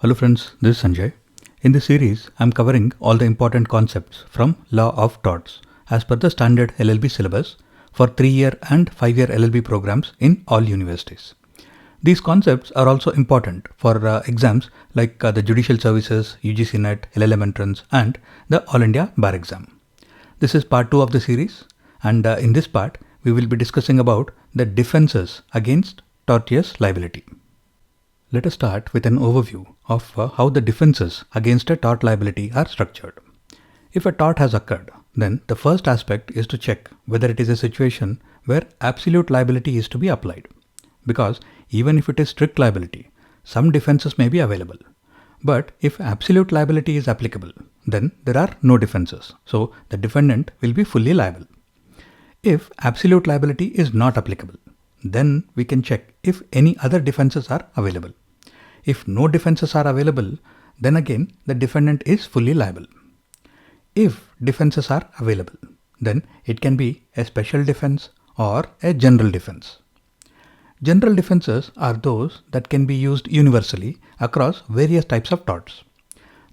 Hello friends, this is Sanjay. In this series, I am covering all the important concepts from Law of Torts as per the standard LLB syllabus for 3-year and 5-year LLB programs in all universities. These concepts are also important for exams like the Judicial Services, UGC NET, LLM Entrance and the All India Bar Exam. This is part 2 of the series, and in this part, we will be discussing about the defenses against tortious liability. Let us start with an overview of how the defenses against a tort liability are structured. If a tort has occurred, then the first aspect is to check whether it is a situation where absolute liability is to be applied. Because even if it is strict liability, some defenses may be available. But if absolute liability is applicable, then there are no defenses. So the defendant will be fully liable. If absolute liability is not applicable, then we can check if any other defenses are available. If no defenses are available, then again the defendant is fully liable. If defenses are available, then it can be a special defense or a general defense. General defenses are those that can be used universally across various types of torts.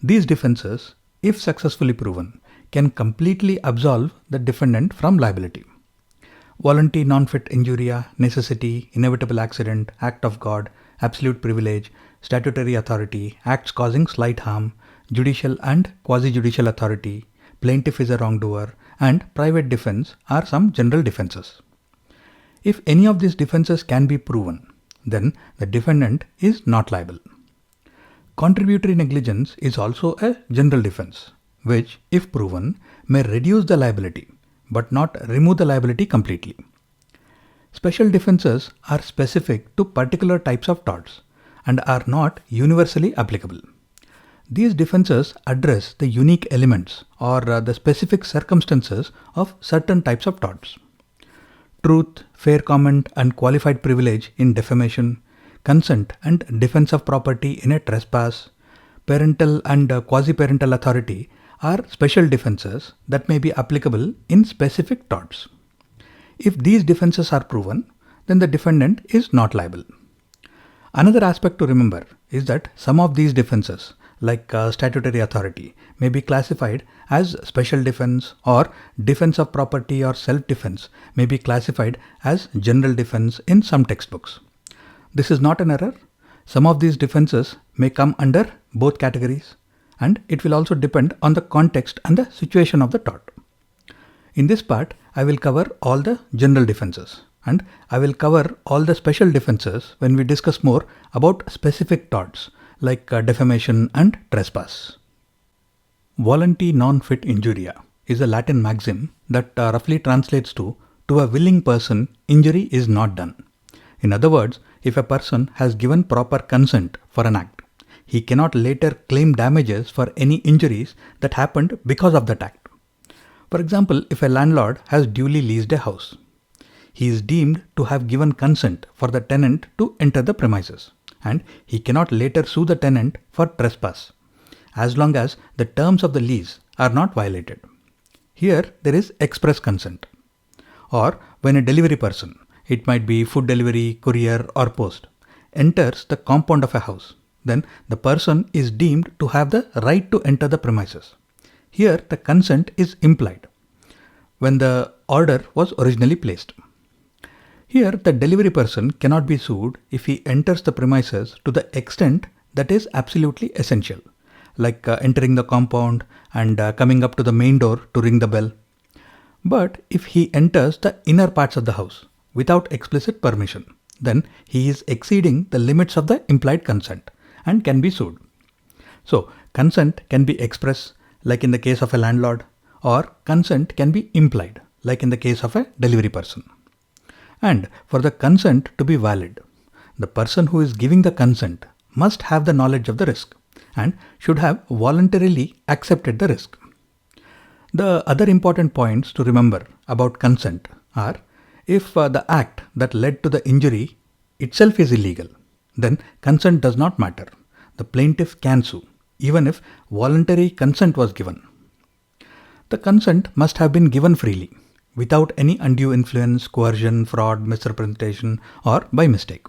These defenses, if successfully proven, can completely absolve the defendant from liability. Volenti, non-fit injuria, necessity, inevitable accident, act of God, absolute privilege, statutory authority, acts causing slight harm, judicial and quasi-judicial authority, plaintiff is a wrongdoer, and private defense are some general defenses. If any of these defenses can be proven, then the defendant is not liable. Contributory negligence is also a general defense, which, if proven, may reduce the liability, but not remove the liability completely. Special defenses are specific to particular types of torts and are not universally applicable. These defenses address the unique elements or the specific circumstances of certain types of torts. Truth, fair comment and qualified privilege in defamation, consent and defense of property in a trespass, parental and quasi-parental authority are special defenses that may be applicable in specific torts. If these defenses are proven, then the defendant is not liable. Another aspect to remember is that some of these defenses, like statutory authority, may be classified as special defense, or defense of property or self-defense may be classified as general defense in some textbooks. This is not an error. Some of these defenses may come under both categories, and it will also depend on the context and the situation of the tort. In this part, I will cover all the general defenses, and I will cover all the special defenses when we discuss more about specific torts like defamation and trespass. Volenti non fit injuria is a Latin maxim that roughly translates to a willing person injury is not done. In other words, if a person has given proper consent for an act, he cannot later claim damages for any injuries that happened because of that act. For example, if a landlord has duly leased a house, he is deemed to have given consent for the tenant to enter the premises, and he cannot later sue the tenant for trespass, as long as the terms of the lease are not violated. Here, there is express consent. Or when a delivery person, it might be food delivery, courier or post, enters the compound of a house, then the person is deemed to have the right to enter the premises. Here the consent is implied when the order was originally placed. Here the delivery person cannot be sued if he enters the premises to the extent that is absolutely essential, like entering the compound and coming up to the main door to ring the bell. But if he enters the inner parts of the house without explicit permission, then he is exceeding the limits of the implied consent and can be sued. So consent can be express, like in the case of a landlord, or consent can be implied, like in the case of a delivery person. And for the consent to be valid, the person who is giving the consent must have the knowledge of the risk and should have voluntarily accepted the risk. The other important points to remember about consent are, if the act that led to the injury itself is illegal, then consent does not matter. The plaintiff can sue, even if voluntary consent was given. The consent must have been given freely, without any undue influence, coercion, fraud, misrepresentation, or by mistake.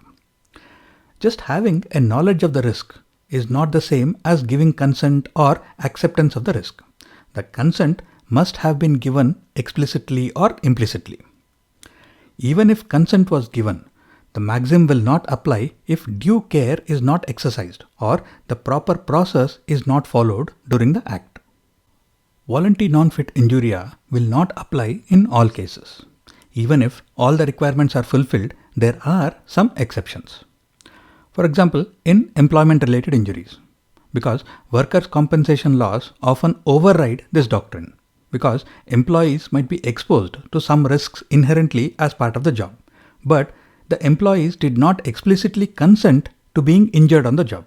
Just having a knowledge of the risk is not the same as giving consent or acceptance of the risk. The consent must have been given explicitly or implicitly. Even if consent was given, the maxim will not apply if due care is not exercised or the proper process is not followed during the act. Volenti non-fit injuria will not apply in all cases. Even if all the requirements are fulfilled, there are some exceptions. For example, in employment-related injuries, because workers' compensation laws often override this doctrine, because employees might be exposed to some risks inherently as part of the job, but the employees did not explicitly consent to being injured on the job.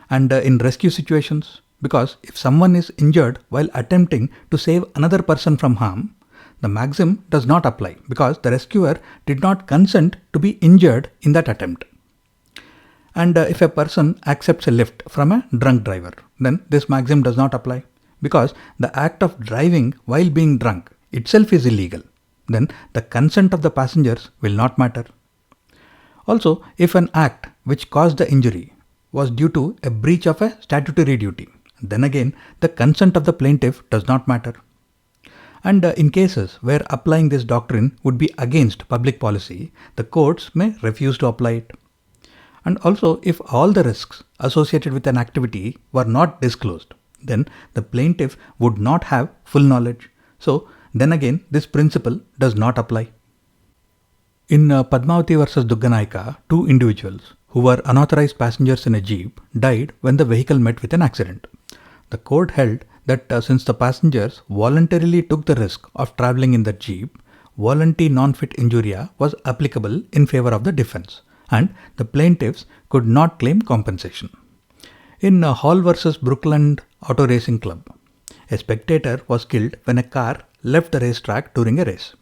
And in rescue situations, because if someone is injured while attempting to save another person from harm, the maxim does not apply because the rescuer did not consent to be injured in that attempt. And if a person accepts a lift from a drunk driver, then this maxim does not apply because the act of driving while being drunk itself is illegal. Then the consent of the passengers will not matter. Also, if an act which caused the injury was due to a breach of a statutory duty, then again the consent of the plaintiff does not matter. And in cases where applying this doctrine would be against public policy, the courts may refuse to apply it. And also, if all the risks associated with an activity were not disclosed, then the plaintiff would not have full knowledge. So, then again, this principle does not apply. In Padmavati versus Dugganaika, two individuals who were unauthorized passengers in a jeep died when the vehicle met with an accident. The court held that since the passengers voluntarily took the risk of traveling in the jeep, volenti non-fit injuria was applicable in favor of the defense, and the plaintiffs could not claim compensation. In Hall versus Brookland Auto Racing Club, a spectator was killed when a car left the racetrack during a race.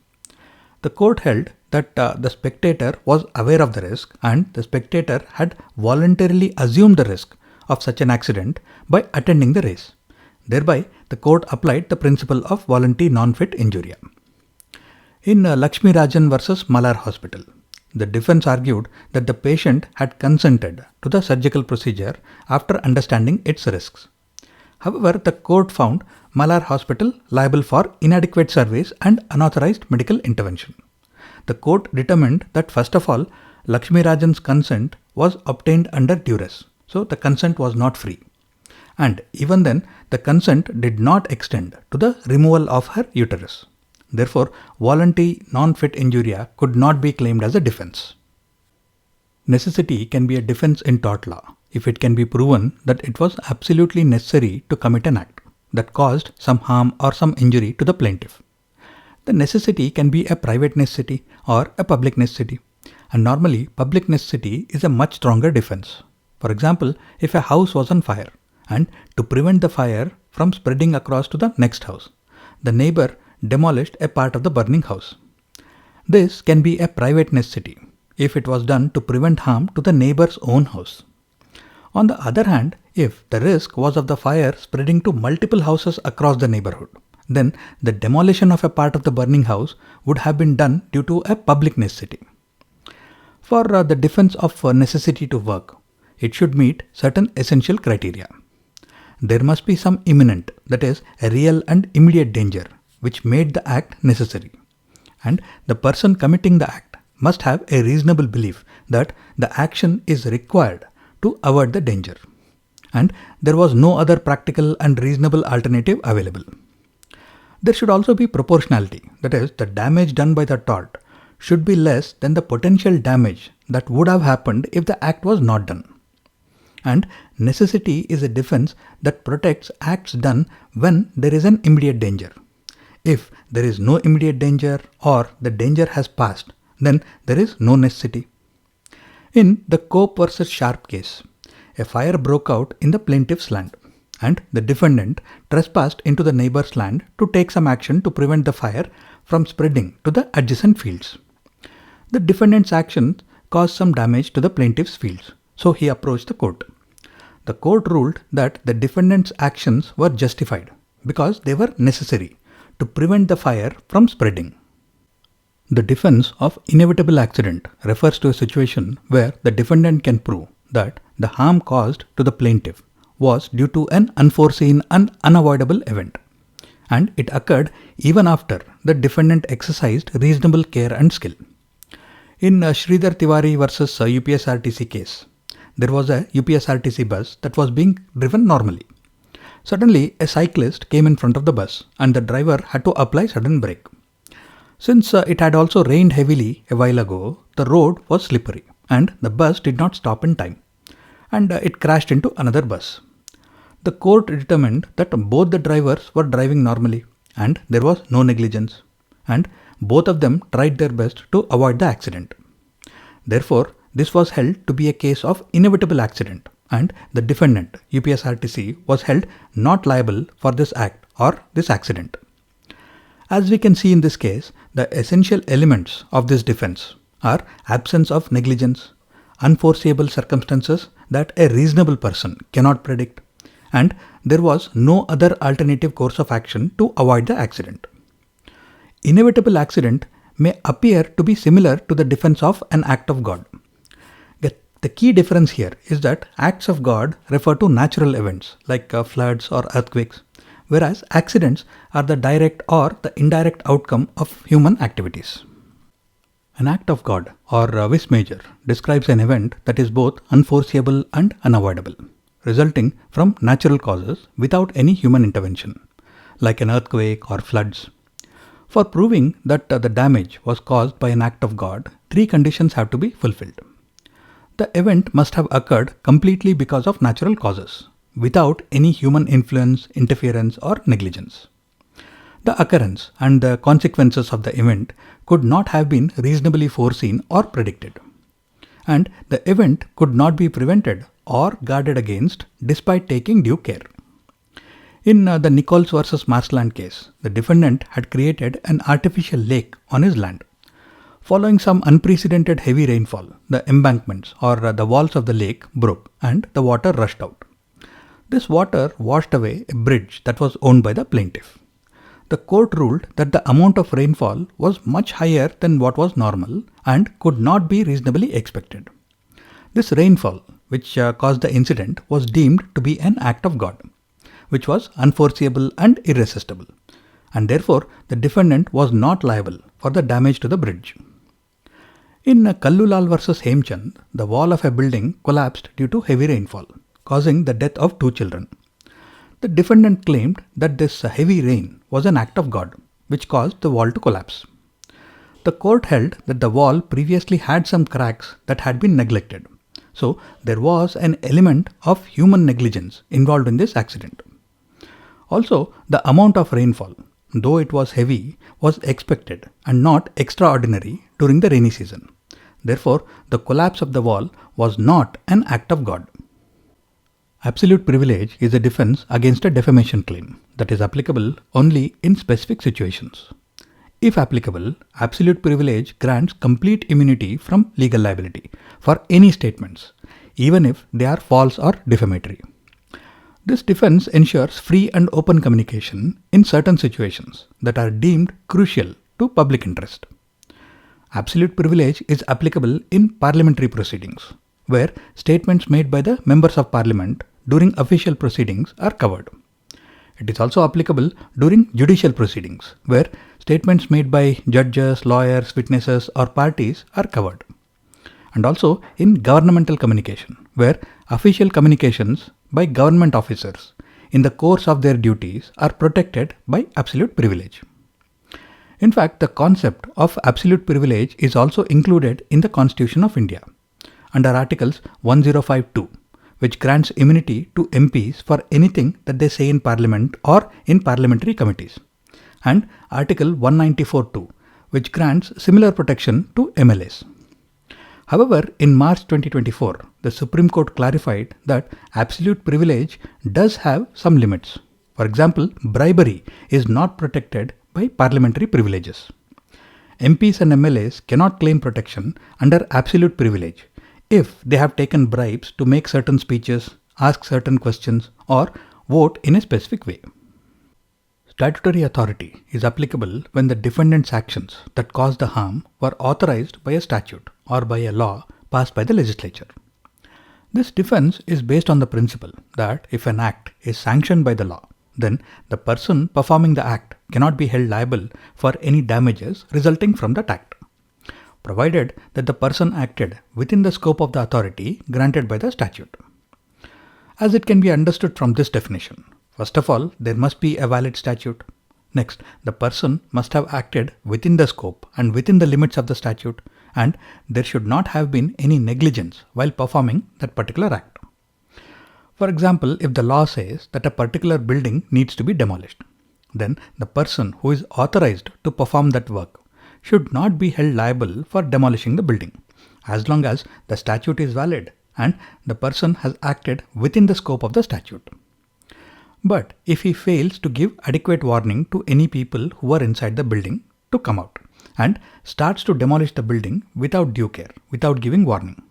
The court held that the spectator was aware of the risk and the spectator had voluntarily assumed the risk of such an accident by attending the race. Thereby, the court applied the principle of volenti non-fit injuria. In Lakshmi Rajan versus Malar Hospital, the defense argued that the patient had consented to the surgical procedure after understanding its risks. However, the court found Malar Hospital liable for inadequate surveys and unauthorized medical intervention. The court determined that first of all, Lakshmi Rajan's consent was obtained under duress, so the consent was not free. And even then, the consent did not extend to the removal of her uterus. Therefore, volenti non-fit injuria could not be claimed as a defense. Necessity can be a defense in tort law if it can be proven that it was absolutely necessary to commit an act that caused some harm or some injury to the plaintiff. The necessity can be a private necessity or a public necessity, and normally public necessity is a much stronger defense. For example, if a house was on fire and to prevent the fire from spreading across to the next house, the neighbor demolished a part of the burning house. This can be a private necessity if it was done to prevent harm to the neighbor's own house. On the other hand, if the risk was of the fire spreading to multiple houses across the neighborhood, then the demolition of a part of the burning house would have been done due to a public necessity. For the defense of necessity to work, it should meet certain essential criteria. There must be some imminent, that is, a real and immediate danger, which made the act necessary. And the person committing the act must have a reasonable belief that the action is required to avoid the danger. And there was no other practical and reasonable alternative available. There should also be proportionality, that is, the damage done by the tort should be less than the potential damage that would have happened if the act was not done. And necessity is a defense that protects acts done when there is an immediate danger. If there is no immediate danger or the danger has passed, then there is no necessity. In the Cope versus Sharp case, a fire broke out in the plaintiff's land and the defendant trespassed into the neighbor's land to take some action to prevent the fire from spreading to the adjacent fields. The defendant's actions caused some damage to the plaintiff's fields, so he approached the court. The court ruled that the defendant's actions were justified because they were necessary to prevent the fire from spreading. The defense of inevitable accident refers to a situation where the defendant can prove that the harm caused to the plaintiff was due to an unforeseen and unavoidable event, and it occurred even after the defendant exercised reasonable care and skill. In Sridhar Tiwari versus UPSRTC case, there was a UPSRTC bus that was being driven normally. Suddenly, a cyclist came in front of the bus and the driver had to apply sudden brake. Since it had also rained heavily a while ago, the road was slippery and the bus did not stop in time, and it crashed into another bus. The court determined that both the drivers were driving normally and there was no negligence, and both of them tried their best to avoid the accident. Therefore, this was held to be a case of inevitable accident, and the defendant, UPSRTC, was held not liable for this act or this accident. As we can see in this case, the essential elements of this defense are absence of negligence, unforeseeable circumstances that a reasonable person cannot predict, and there was no other alternative course of action to avoid the accident. Inevitable accident may appear to be similar to the defense of an act of God. The key difference here is that acts of God refer to natural events like floods or earthquakes, whereas accidents are the direct or the indirect outcome of human activities. An act of God or vis major describes an event that is both unforeseeable and unavoidable, resulting from natural causes without any human intervention, like an earthquake or floods. For proving that the damage was caused by an act of God, three conditions have to be fulfilled. The event must have occurred completely because of natural causes, without any human influence, interference, or negligence. The occurrence and the consequences of the event could not have been reasonably foreseen or predicted, and the event could not be prevented or guarded against despite taking due care. In the Nichols versus Marsland case, the defendant had created an artificial lake on his land. Following some unprecedented heavy rainfall, the embankments or the walls of the lake broke and the water rushed out. This water washed away a bridge that was owned by the plaintiff. The court ruled that the amount of rainfall was much higher than what was normal and could not be reasonably expected. This rainfall, which caused the incident, was deemed to be an act of God, which was unforeseeable and irresistible, and therefore the defendant was not liable for the damage to the bridge. In Kallulal versus Hemchand, the wall of a building collapsed due to heavy rainfall, causing the death of 2 children. The defendant claimed that this heavy rain was an act of God, which caused the wall to collapse. The court held that the wall previously had some cracks that had been neglected, so there was an element of human negligence involved in this accident. Also, the amount of rainfall, though it was heavy, was expected and not extraordinary during the rainy season. Therefore, the collapse of the wall was not an act of God. Absolute privilege is a defense against a defamation claim that is applicable only in specific situations. If applicable, absolute privilege grants complete immunity from legal liability for any statements, even if they are false or defamatory. This defense ensures free and open communication in certain situations that are deemed crucial to public interest. Absolute privilege is applicable in parliamentary proceedings, where statements made by the members of parliament during official proceedings are covered. It is also applicable during judicial proceedings, where statements made by judges, lawyers, witnesses, or parties are covered. And also in governmental communication, where official communications by government officers in the course of their duties are protected by absolute privilege. In fact, the concept of absolute privilege is also included in the Constitution of India under Articles 1052, which grants immunity to MPs for anything that they say in Parliament or in parliamentary committees, and Article 194(2), which grants similar protection to MLAs. However, in March 2024, the Supreme Court clarified that absolute privilege does have some limits. For example, bribery is not protected by parliamentary privileges. MPs and MLAs cannot claim protection under absolute privilege if they have taken bribes to make certain speeches, ask certain questions, or vote in a specific way. Statutory authority is applicable when the defendant's actions that caused the harm were authorized by a statute or by a law passed by the legislature. This defense is based on the principle that if an act is sanctioned by the law, then the person performing the act cannot be held liable for any damages resulting from that act, provided that the person acted within the scope of the authority granted by the statute. As it can be understood from this definition, first of all, there must be a valid statute. Next, the person must have acted within the scope and within the limits of the statute, and there should not have been any negligence while performing that particular act. For example, if the law says that a particular building needs to be demolished, then the person who is authorized to perform that work should not be held liable for demolishing the building, as long as the statute is valid and the person has acted within the scope of the statute. But if he fails to give adequate warning to any people who are inside the building to come out and starts to demolish the building without due care, without giving warning,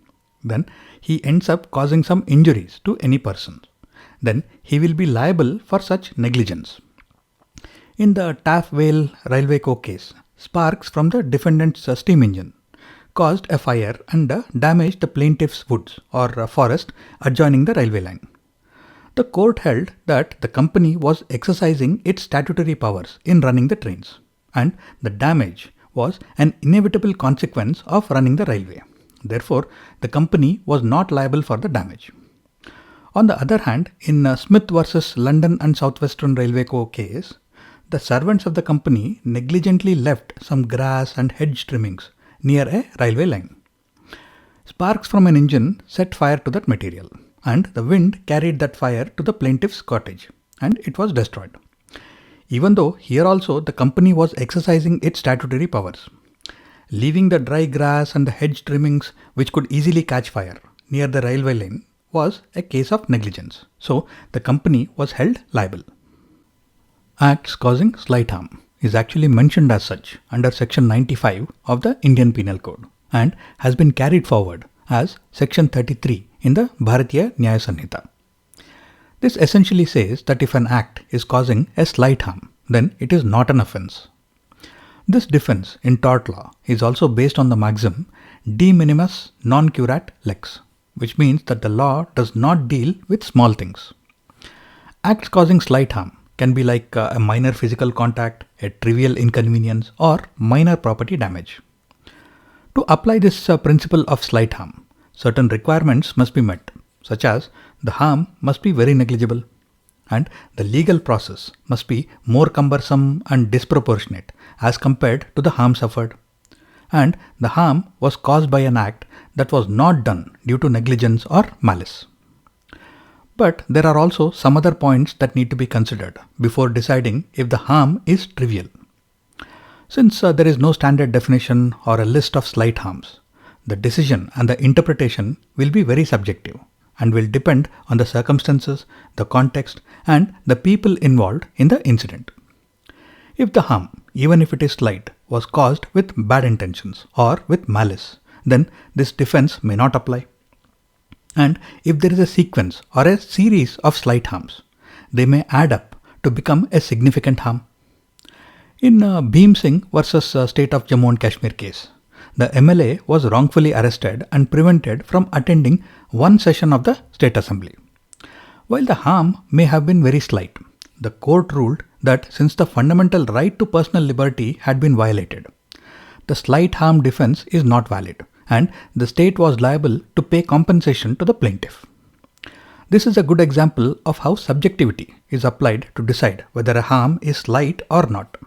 then he ends up causing some injuries to any person. Then he will be liable for such negligence. In the Taff Vale Railway Co. case, sparks from the defendant's steam engine caused a fire and damaged the plaintiff's woods or forest adjoining the railway line. The court held that the company was exercising its statutory powers in running the trains, and the damage was an inevitable consequence of running the railway. Therefore, the company was not liable for the damage. On the other hand, in Smith versus London and South Western Railway Co. case, the servants of the company negligently left some grass and hedge trimmings near a railway line. Sparks from an engine set fire to that material, and the wind carried that fire to the plaintiff's cottage, and it was destroyed. Even though here also the company was exercising its statutory powers, leaving the dry grass and the hedge trimmings which could easily catch fire near the railway line was a case of negligence. So the company was held liable. Acts causing slight harm is actually mentioned as such under section 95 of the Indian Penal Code and has been carried forward as section 33 in the Bharatiya Nyaya Sanhita. This essentially says that if an act is causing a slight harm, then it is not an offence. This defense in tort law is also based on the maxim de minimis non curat lex, which means that the law does not deal with small things. Acts causing slight harm can be like a minor physical contact, a trivial inconvenience, or minor property damage. To apply this principle of slight harm, certain requirements must be met, such as the harm must be very negligible, and the legal process must be more cumbersome and disproportionate as compared to the harm suffered, and the harm was caused by an act that was not done due to negligence or malice. But there are also some other points that need to be considered before deciding if the harm is trivial. Since there is no standard definition or a list of slight harms, the decision and the interpretation will be very subjective and will depend on the circumstances, the context, and the people involved in the incident. If the harm, even if it is slight, was caused with bad intentions or with malice, then this defense may not apply. And if there is a sequence or a series of slight harms, they may add up to become a significant harm. In Bhim Singh versus State of Jammu and Kashmir case, the MLA was wrongfully arrested and prevented from attending one session of the State Assembly. While the harm may have been very slight, the court ruled that since the fundamental right to personal liberty had been violated, the slight harm defense is not valid, and the state was liable to pay compensation to the plaintiff. This is a good example of how subjectivity is applied to decide whether a harm is slight or not.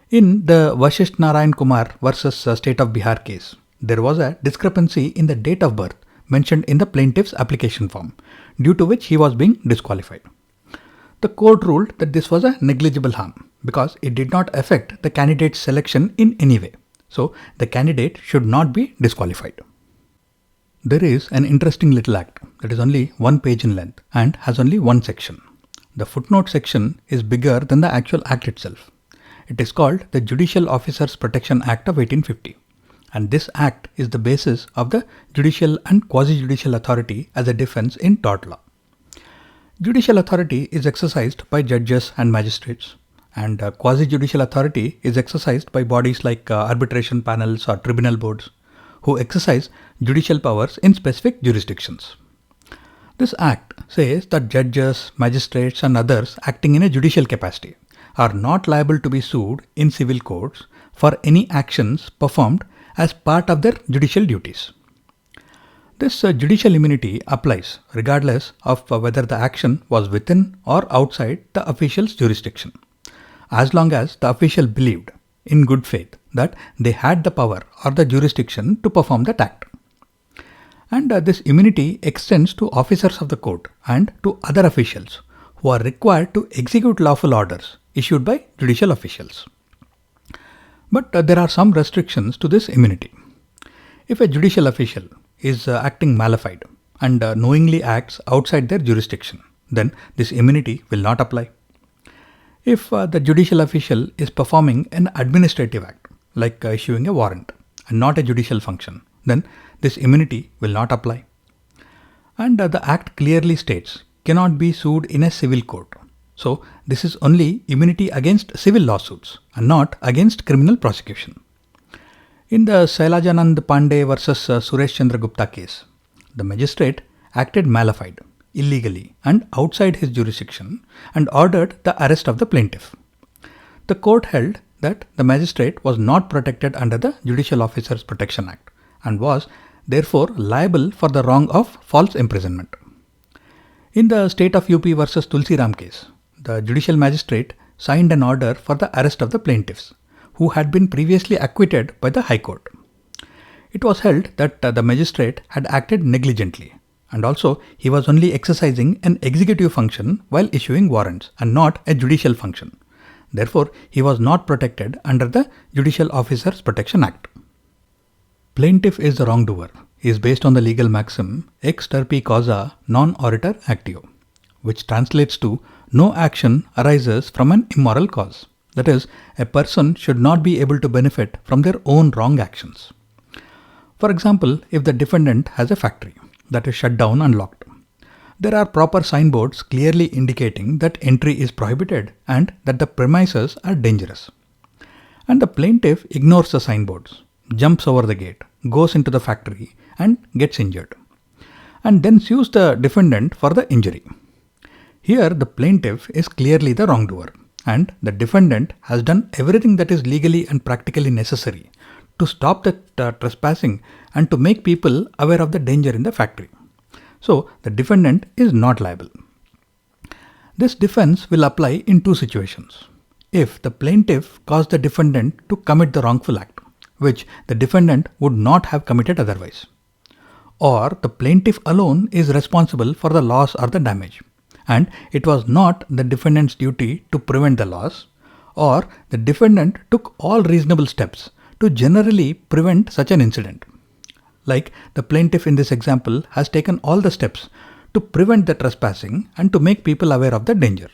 In the Vashisht Narayan Kumar versus State of Bihar case, there was a discrepancy in the date of birth mentioned in the plaintiff's application form, due to which he was being disqualified. The court ruled that this was a negligible harm because it did not affect the candidate's selection in any way. So the candidate should not be disqualified. There is an interesting little act that is only 1 page in length and has only one section. The footnote section is bigger than the actual act itself. It is called the Judicial Officers Protection Act of 1850, and this act is the basis of the judicial and quasi-judicial authority as a defense in tort law. Judicial authority is exercised by judges and magistrates, and quasi-judicial authority is exercised by bodies like arbitration panels or tribunal boards, who exercise judicial powers in specific jurisdictions. This Act says that judges, magistrates, and others acting in a judicial capacity are not liable to be sued in civil courts for any actions performed as part of their judicial duties. This judicial immunity applies regardless of whether the action was within or outside the official's jurisdiction, as long as the official believed in good faith that they had the power or the jurisdiction to perform that act. And this immunity extends to officers of the court and to other officials who are required to execute lawful orders issued by judicial officials. But there are some restrictions to this immunity. If a judicial official is acting malified and knowingly acts outside their jurisdiction, then this immunity will not apply. If the judicial official is performing an administrative act, like issuing a warrant, and not a judicial function, then this immunity will not apply. And the Act clearly states cannot be sued in a civil court. So this is only immunity against civil lawsuits and not against criminal prosecution. In the Sailajanand Pandey versus Suresh Chandra Gupta case, the magistrate acted malified, illegally and outside his jurisdiction and ordered the arrest of the plaintiff. The court held that the magistrate was not protected under the Judicial Officers Protection Act and was therefore liable for the wrong of false imprisonment. In the state of UP versus Tulsi Ram case, the judicial magistrate signed an order for the arrest of the plaintiffs, who had been previously acquitted by the High Court. It was held that the magistrate had acted negligently, and also he was only exercising an executive function while issuing warrants and not a judicial function. Therefore, he was not protected under the Judicial Officers Protection Act. Plaintiff is the wrongdoer is based on the legal maxim ex turpi causa non oritur actio, which translates to no action arises from an immoral cause. That is, a person should not be able to benefit from their own wrong actions. For example, if the defendant has a factory that is shut down and locked, there are proper signboards clearly indicating that entry is prohibited and that the premises are dangerous. And the plaintiff ignores the signboards, jumps over the gate, goes into the factory and gets injured, and then sues the defendant for the injury. Here the plaintiff is clearly the wrongdoer, and the defendant has done everything that is legally and practically necessary to stop the trespassing and to make people aware of the danger in the factory. So the defendant is not liable. This defense will apply in two situations. If the plaintiff caused the defendant to commit the wrongful act, which the defendant would not have committed otherwise, or the plaintiff alone is responsible for the loss or the damage, and it was not the defendant's duty to prevent the loss, or the defendant took all reasonable steps to generally prevent such an incident. Like the plaintiff in this example has taken all the steps to prevent the trespassing and to make people aware of the danger.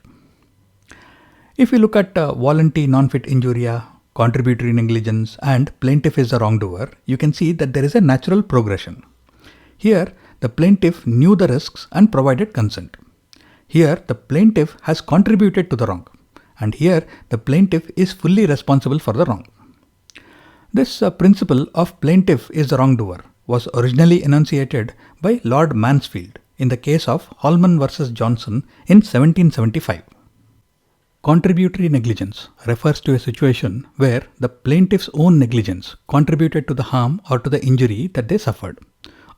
If we look at Volenti, non-fit injuria, contributory negligence and plaintiff is the wrongdoer, you can see that there is a natural progression. Here, the plaintiff knew the risks and provided consent. Here, the plaintiff has contributed to the wrong. And here, the plaintiff is fully responsible for the wrong. This principle of plaintiff is the wrongdoer was originally enunciated by Lord Mansfield in the case of Holman versus Johnson in 1775. Contributory negligence refers to a situation where the plaintiff's own negligence contributed to the harm or to the injury that they suffered,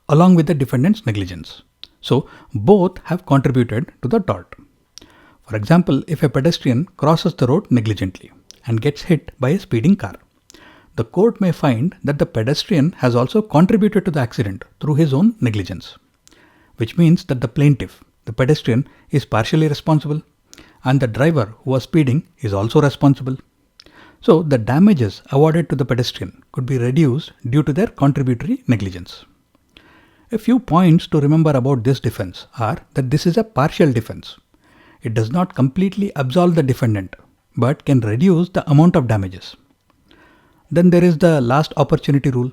along with the defendant's negligence. So, both have contributed to the tort. For example, if a pedestrian crosses the road negligently and gets hit by a speeding car, the court may find that the pedestrian has also contributed to the accident through his own negligence, which means that the plaintiff, the pedestrian, is partially responsible, and the driver who was speeding is also responsible. So the damages awarded to the pedestrian could be reduced due to their contributory negligence. A few points to remember about this defense are that this is a partial defense. It does not completely absolve the defendant, but can reduce the amount of damages. Then there is the last opportunity rule.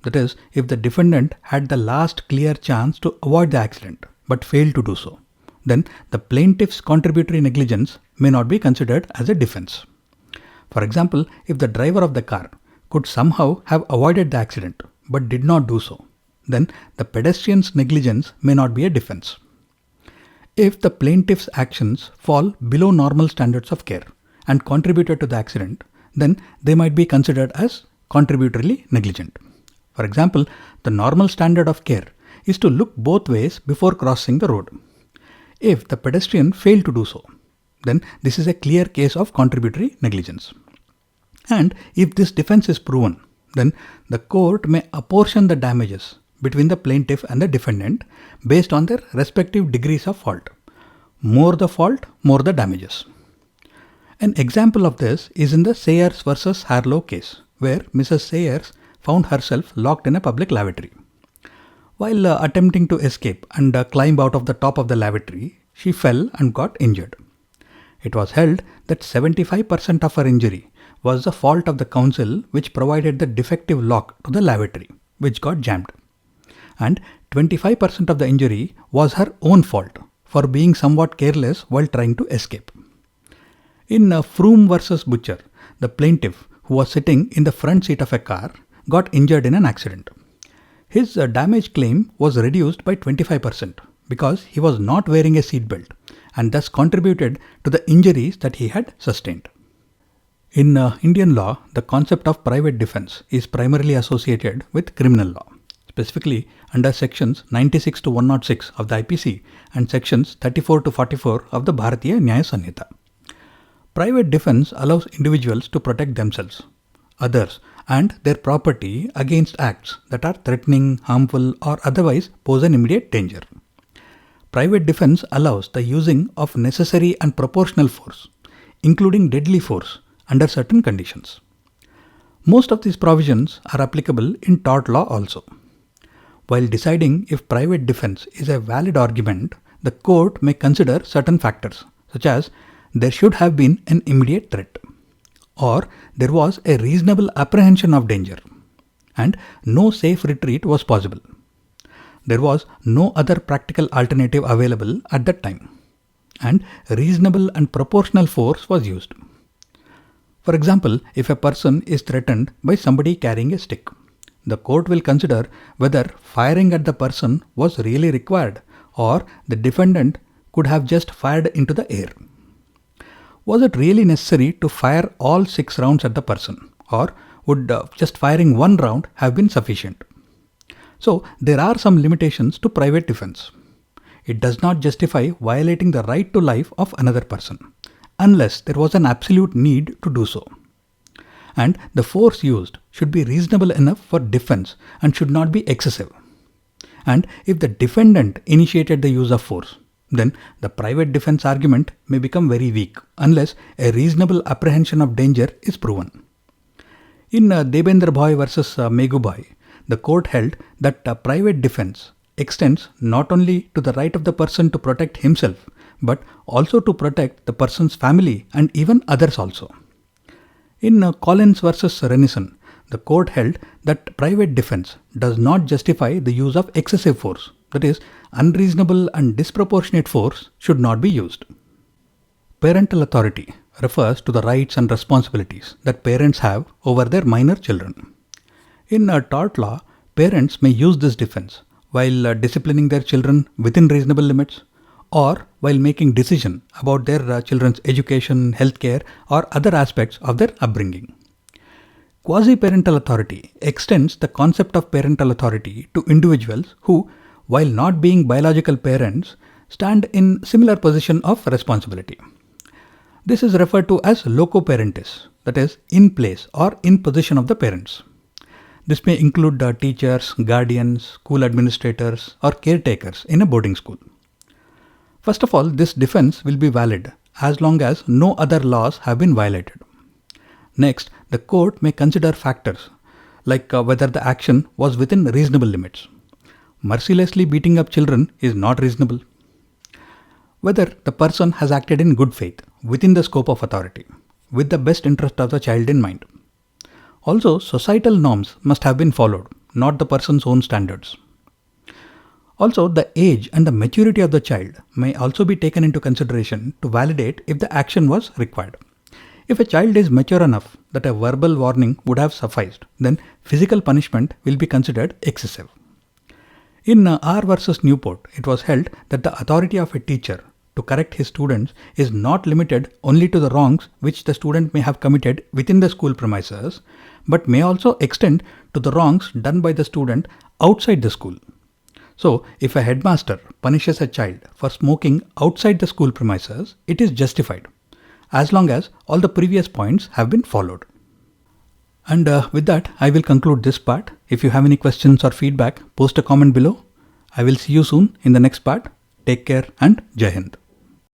That is, if the defendant had the last clear chance to avoid the accident but failed to do so, then the plaintiff's contributory negligence may not be considered as a defense. For example, if the driver of the car could somehow have avoided the accident but did not do so, then the pedestrian's negligence may not be a defense. If the plaintiff's actions fall below normal standards of care and contributed to the accident, then they might be considered as contributory negligent. For example, the normal standard of care is to look both ways before crossing the road. If the pedestrian failed to do so, then this is a clear case of contributory negligence. And if this defense is proven, then the court may apportion the damages between the plaintiff and the defendant based on their respective degrees of fault. More the fault, more the damages. An example of this is in the Sayers versus Harlow case, where Mrs. Sayers found herself locked in a public lavatory. While attempting to escape and climb out of the top of the lavatory, she fell and got injured. It was held that 75% of her injury was the fault of the council which provided the defective lock to the lavatory, which got jammed. And 25% of the injury was her own fault for being somewhat careless while trying to escape. In Froome versus Butcher, the plaintiff, who was sitting in the front seat of a car, got injured in an accident. His damage claim was reduced by 25% because he was not wearing a seatbelt and thus contributed to the injuries that he had sustained. In Indian law, the concept of private defense is primarily associated with criminal law, specifically under sections 96 to 106 of the IPC and sections 34 to 44 of the Bharatiya Nyaya Sanhita. Private defense allows individuals to protect themselves, others, and their property against acts that are threatening, harmful, or otherwise pose an immediate danger. Private defense allows the using of necessary and proportional force, including deadly force, under certain conditions. Most of these provisions are applicable in tort law also. While deciding if private defense is a valid argument, the court may consider certain factors, such as there should have been an immediate threat, or there was a reasonable apprehension of danger, and no safe retreat was possible. There was no other practical alternative available at that time, and reasonable and proportional force was used. For example, if a person is threatened by somebody carrying a stick, the court will consider whether firing at the person was really required or the defendant could have just fired into the air. Was it really necessary to fire all 6 rounds at the person, or would just firing 1 round have been sufficient? So there are some limitations to private defense. It does not justify violating the right to life of another person, unless there was an absolute need to do so. And the force used should be reasonable enough for defense and should not be excessive. And if the defendant initiated the use of force, then the private defense argument may become very weak unless a reasonable apprehension of danger is proven. In Debendra Bhoy versus Meghu Bhoy, the court held that private defense extends not only to the right of the person to protect himself, but also to protect the person's family and even others also. In Collins versus Renison, the court held that private defense does not justify the use of excessive force, that is, unreasonable and disproportionate force should not be used. Parental authority refers to the rights and responsibilities that parents have over their minor children. In tort law, parents may use this defense while disciplining their children within reasonable limits, or while making decisions about their children's education, healthcare, or other aspects of their upbringing. Quasi-parental authority extends the concept of parental authority to individuals who, while not being biological parents, stand in similar position of responsibility. This is referred to as loco parentis, that is, in place or in position of the parents. This may include teachers, guardians, school administrators, or caretakers in a boarding school. First of all, this defense will be valid as long as no other laws have been violated. Next, the court may consider factors like whether the action was within reasonable limits. Mercilessly beating up children is not reasonable. Whether the person has acted in good faith within the scope of authority, with the best interest of the child in mind. Also, societal norms must have been followed, not the person's own standards. Also, the age and the maturity of the child may also be taken into consideration to validate if the action was required. If a child is mature enough that a verbal warning would have sufficed, then physical punishment will be considered excessive. In R versus Newport, it was held that the authority of a teacher to correct his students is not limited only to the wrongs which the student may have committed within the school premises, but may also extend to the wrongs done by the student outside the school. So, if a headmaster punishes a child for smoking outside the school premises, it is justified, as long as all the previous points have been followed. And with that, I will conclude this part. If you have any questions or feedback, post a comment below. I will see you soon in the next part. Take care and Jai Hind.